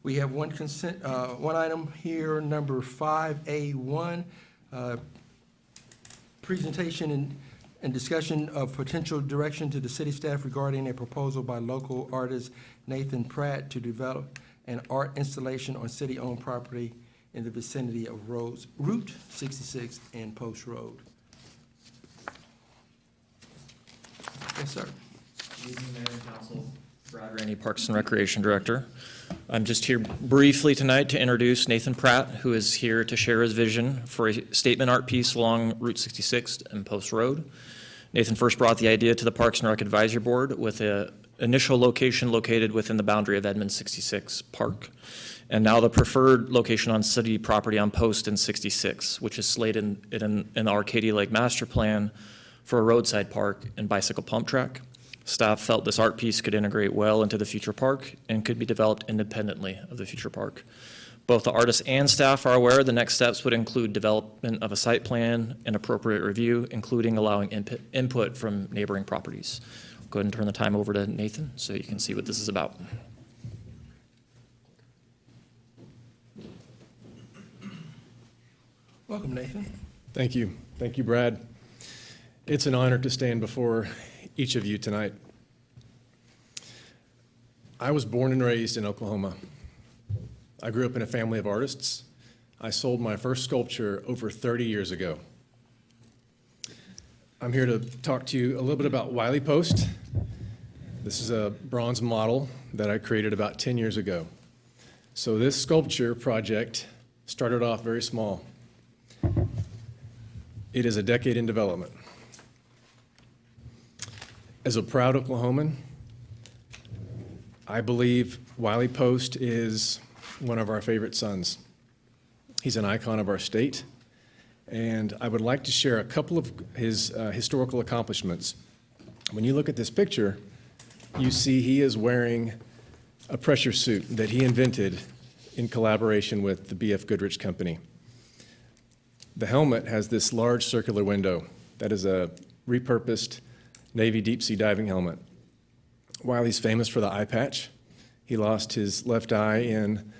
We have one item here, number 5A1, presentation and discussion of potential direction to the city staff regarding a proposal by local artist Nathan Pratt to develop an art installation on city-owned property in the vicinity of Route 66 and Post Road. Yes, sir. Good evening, Mayor and Council. Brad Rainey, Parks and Recreation Director. I'm just here briefly tonight to introduce Nathan Pratt, who is here to share his vision for a statement art piece along Route 66 and Post Road. Nathan first brought the idea to the Parks and Rec Advisory Board with an initial location located within the boundary of Edmond 66 Park, and now the preferred location on city property on Post and 66, which is slated in the Arcadia Lake Master Plan for a roadside park and bicycle pump track. Staff felt this art piece could integrate well into the future park and could be developed independently of the future park. Both the artists and staff are aware the next steps would include development of a site plan and appropriate review, including allowing input from neighboring properties. I'll go ahead and turn the time over to Nathan so you can see what this is about. Welcome, Nathan. Thank you. Thank you, Brad. It's an honor to stand before each of you tonight. I was born and raised in Oklahoma. I grew up in a family of artists. I sold my first sculpture over 30 years ago. I'm here to talk to you a little bit about Wiley Post. This is a bronze model that I created about 10 years ago. So this sculpture project started off very small. It is a decade in development. As a proud Oklahoman, I believe Wiley Post is one of our favorite sons. He's an icon of our state, and I would like to share a couple of his historical accomplishments. When you look at this picture, you see he is wearing a pressure suit that he invented in collaboration with the B.F. Goodrich Company. The helmet has this large circular window that is a repurposed Navy deep sea diving helmet. Wiley's famous for the eye patch. He lost his left eye in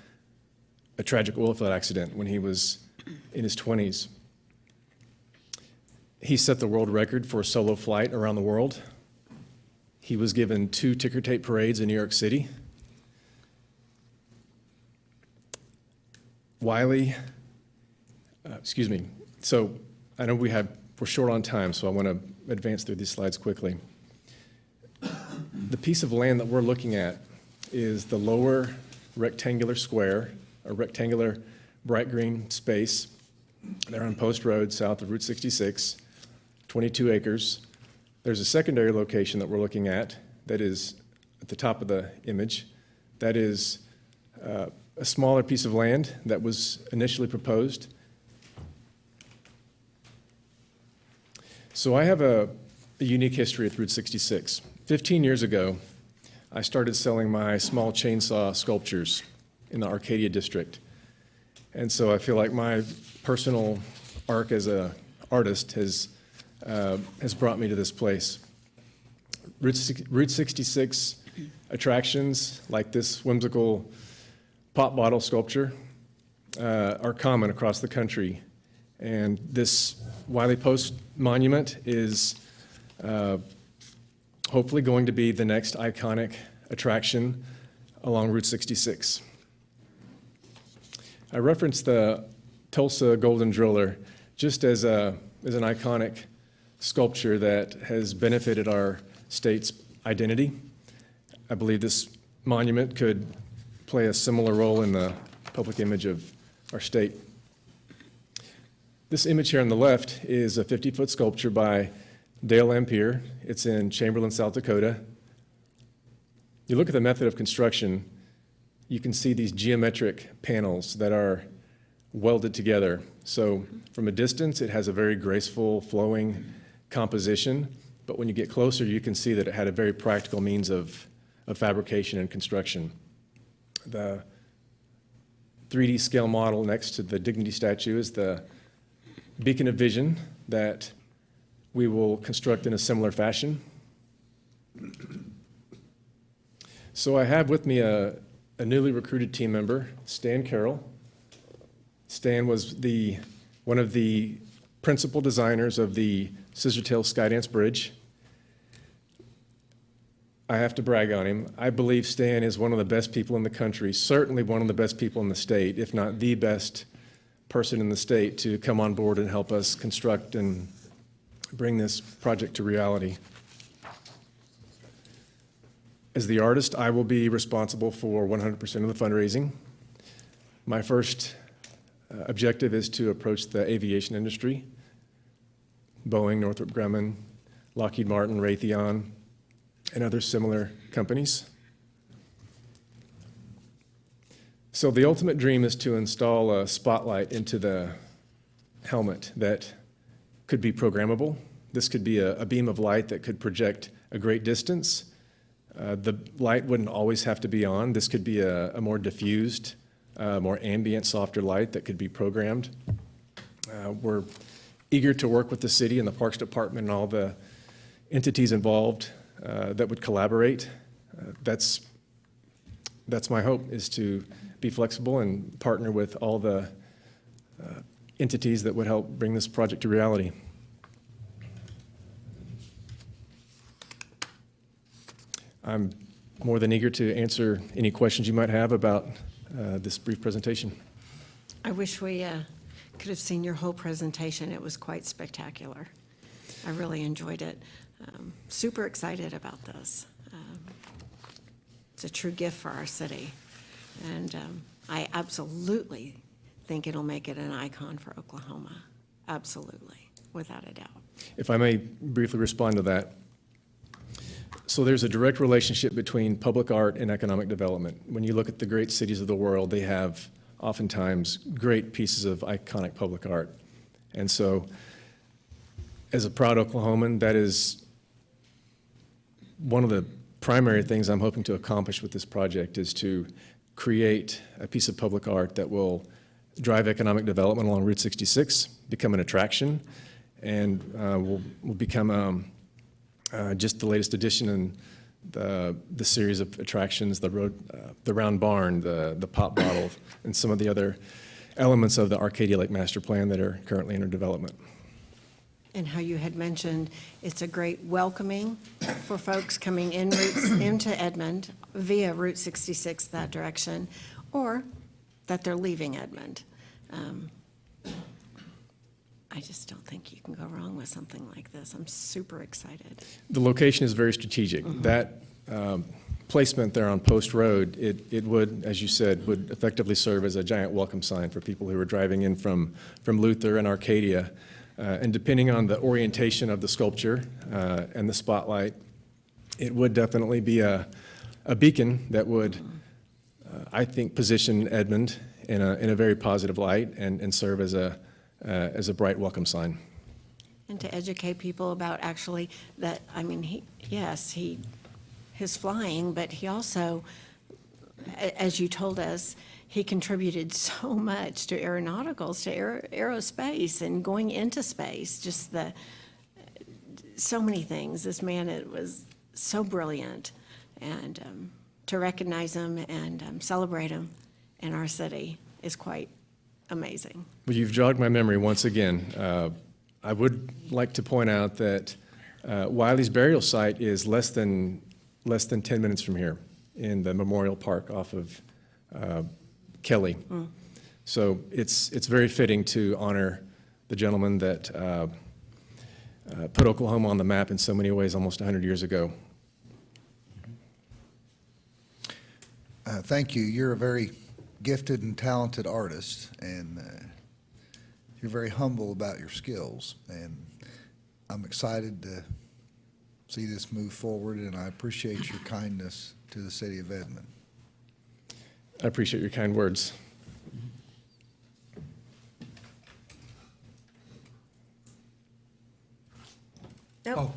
a tragic oil field accident when he was in his 20s. He set the world record for a solo flight around the world. He was given 2 ticker tape parades in New York City. Wiley, so I know we're short on time, so I want to advance through these slides quickly. The piece of land that we're looking at is the lower rectangular square, a rectangular bright green space there on Post Road south of Route 66, 22 acres. There's a secondary location that we're looking at that is at the top of the image. That is a smaller piece of land that was initially proposed. So I have a unique history at Route 66. 15 years ago, I started selling my small chainsaw sculptures in the Arcadia district. And so I feel like my personal arc as an artist has brought me to this place. Route 66 attractions like this whimsical pop bottle sculpture are common across the country. And this Wiley Post monument is hopefully going to be the next iconic attraction along Route 66. I referenced the Tulsa Golden Driller just as an iconic sculpture that has benefited our state's identity. I believe this monument could play a similar role in the public image of our state. This image here on the left is a 50-foot sculpture by Dale Lampier. It's in Chamberlain, South Dakota. You look at the method of construction, you can see these geometric panels that are welded together. So from a distance, it has a very graceful, flowing composition, but when you get closer, you can see that it had a very practical means of fabrication and construction. The 3D scale model next to the Dignity statue is the beacon of vision that we will construct in a similar fashion. So I have with me a a newly recruited team member, Stan Carroll. Stan was one of the principal designers of the Scissortail Skydance Bridge. I have to brag on him. I believe Stan is one of the best people in the country, certainly one of the best people in the state, if not the best person in the state to come on board and help us construct and bring this project to reality. As the artist, I will be responsible for 100% of the fundraising. My first objective is to approach the aviation industry, Boeing, Northrop Grumman, Lockheed Martin, Raytheon, and other similar companies. So the ultimate dream is to install a spotlight into the helmet that could be programmable. This could be a beam of light that could project a great distance. The light wouldn't always have to be on. This could be a more diffused, more ambient, softer light that could be programmed. We're eager to work with the city and the Parks Department and all the entities involved that would collaborate. That's my hope, is to be flexible and partner with all the entities that would help bring this project to reality. I'm more than eager to answer any questions you might have about this brief presentation. I wish we could have seen your whole presentation. It was quite spectacular. I really enjoyed it. Super excited about this. It's a true gift for our city. And I absolutely think it'll make it an icon for Oklahoma. Absolutely, without a doubt. If I may briefly respond to that. So there's a direct relationship between public art and economic development. When you look at the great cities of the world, they have oftentimes great pieces of iconic public art. And so as a proud Oklahoman, that is one of the primary things I'm hoping to accomplish with this project, is to create a piece of public art that will drive economic development along Route 66, become an attraction, and will become just the latest addition in the series of attractions, the round barn, the pop bottle, and some of the other elements of the Arcadia Lake Master Plan that are currently under development. And how you had mentioned it's a great welcoming for folks coming in into Edmond via Route 66 that direction, or that they're leaving Edmond. I just don't think you can go wrong with something like this. I'm super excited. The location is very strategic. Mm-hmm. That placement there on Post Road, it would, as you said, would effectively serve as a giant welcome sign for people who are driving in from Luther and Arcadia. And depending on the orientation of the sculpture and the spotlight, it would definitely be a beacon that would, I think, position Edmond in a very positive light and serve as a bright welcome sign. And to educate people about actually that, I mean, his flying, but he also, as you told us, he contributed so much to aeronauticals, to aerospace and going into space, just so many things. This man, it was so brilliant. And to recognize him and celebrate him in our city is quite amazing. Well, you've jogged my memory once again. I would like to point out that Wiley's burial site is less than 10 minutes from here in the Memorial Park off of Kelly. Mm. So it's very fitting to honor the gentleman that put Oklahoma on the map in so many ways almost 100 years ago. Thank you. You're a very gifted and talented artist, and you're very humble about your skills. And I'm excited to see this move forward, and I appreciate your kindness to the city of Edmond. I appreciate your kind words. Nope.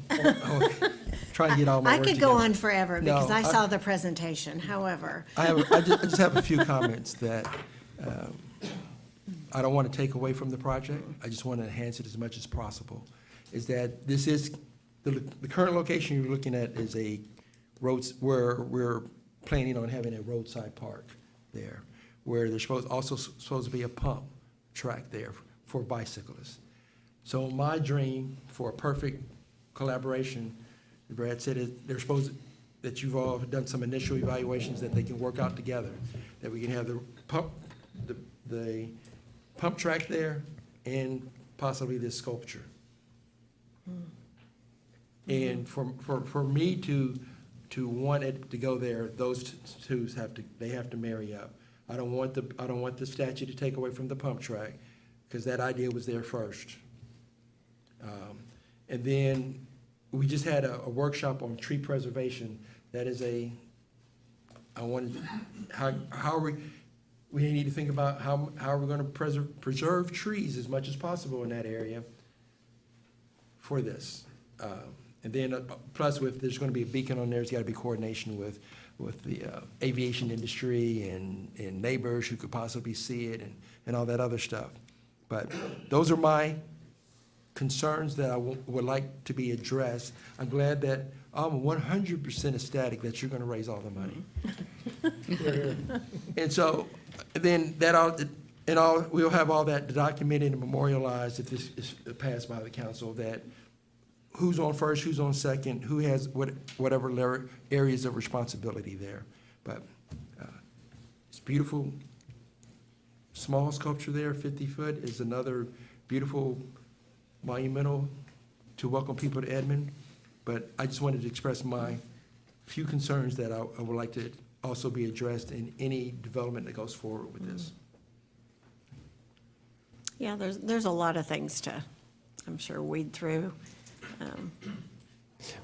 Trying to get all my I words could go together. on forever because No, I saw the presentation. However, I just have a few comments that I don't want to take away from the project. I just want to enhance it as much as possible. Is that this is, the current location you're looking at is a road where we're planning on having a roadside park there, where there's supposed to be a pump track there for bicyclists. So my dream for a perfect collaboration, Brad said, that you've all done some initial evaluations that they can work out together, that we can have the pump track there and possibly this sculpture. And for me to want it to go there, those two have to marry up. I don't want the statue to take away from the pump track, because that idea was there first. And then we just had a workshop on tree preservation. That is we need to think about how we're going to preserve trees as much as possible in that area for this. And then plus if there's going to be a beacon on there, there's got to be coordination with the aviation industry and neighbors who could possibly see it and all that other stuff. But those are my concerns that I would like to be addressed. I'm glad that I'm 100% ecstatic that you're going to raise all the money. And so then we'll have all that documented and memorialized if this is passed by the council, that who's on first, who's on second, who has whatever areas of responsibility there. But it's beautiful. Small sculpture there, 50 foot, is another beautiful monumental to welcome people to Edmond. But I just wanted to express my few concerns that I would like to also be addressed in any development that goes forward with this. Yeah, there's a lot of things to, I'm sure, weed through.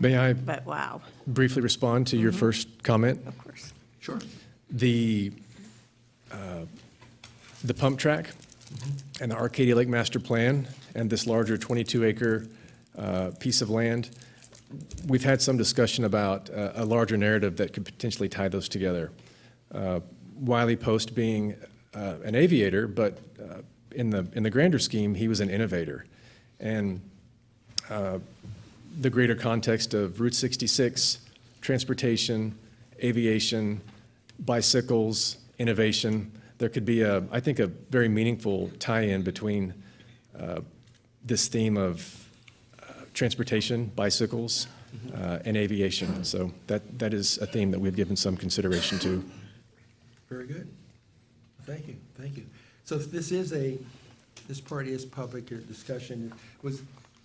May I But wow, briefly respond to your first comment? of course. Sure. The pump track and the Arcadia Lake Master Plan and this larger 22-acre piece of land, we've had some discussion about a larger narrative that could potentially tie those together. Wiley Post being an aviator, but in the grander scheme, he was an innovator. And the greater context of Route 66, transportation, aviation, bicycles, innovation, there could be I think a very meaningful tie-in between this theme of transportation, bicycles, and aviation. So that is a theme that we've given some consideration to. Very good. Thank you, thank you. So this part is public discussion. Was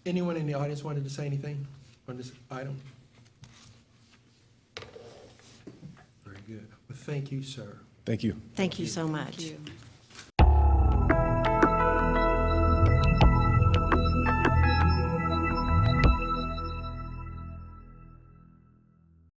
anyone in the audience wanted to say anything on this item? Very good. Well, thank you, sir. Thank you. Thank you so much. Thank you.